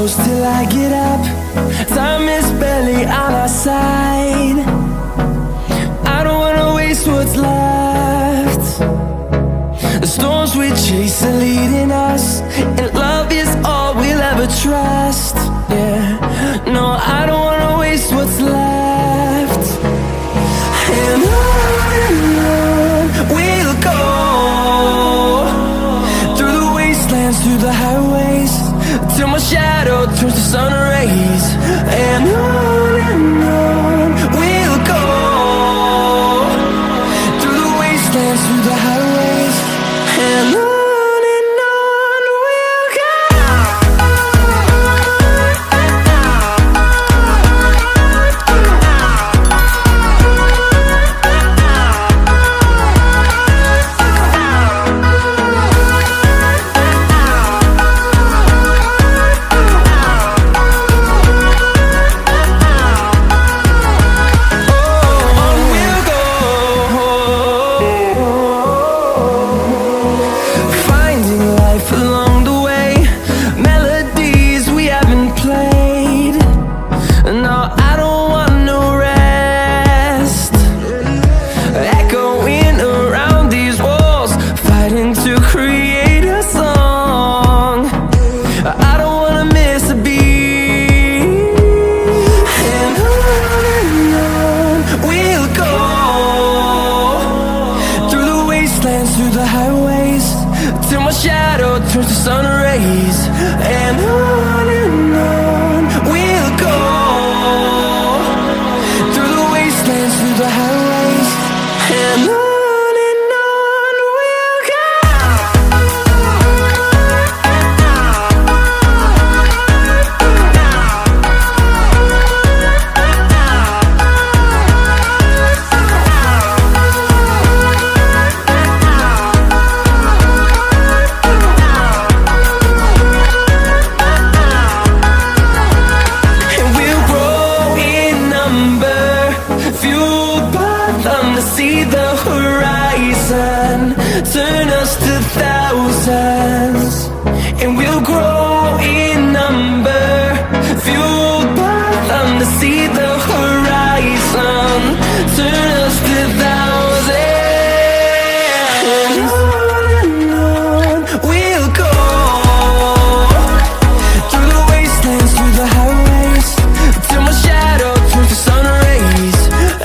close till I get up. Time is barely on our side. I don't wanna waste what's left. The storms we chase are leading us, and love is all we'll ever trust. Yeah, no, I don't wanna waste what's left. And on we'll go, through the wastelands, through the highways, till my shadow turns to sun rays. And on we'll go, through the wastelands, through the highways, and on we'll go. Through the highways, till my shadow turns to sun rays. And on we'll go, through the wastelands, through the highways, and on we'll go. See the horizon, turn us to thousands, and we'll grow in number, fueled by them to see the horizon, turn us to thousands. And on we'll go, through the wastelands, through the highways, till my shadow turns to sun rays.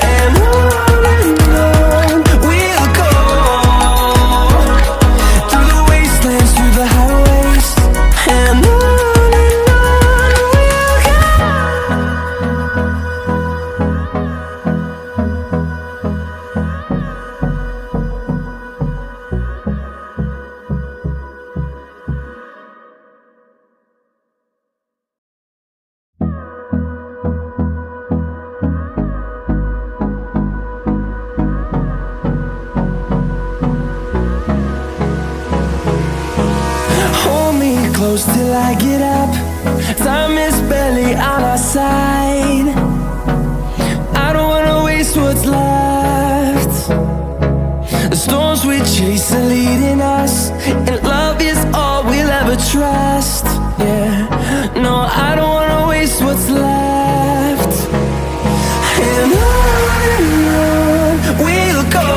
And close till I get up. Time is barely on our side. I don't wanna waste what's left. The storms we chase are leading us, and love is all we'll ever trust. Yeah, no, I don't wanna waste what's left. And on we'll go,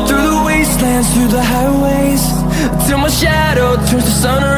through the wastelands, through the highways, till my shadow turns to sun rays.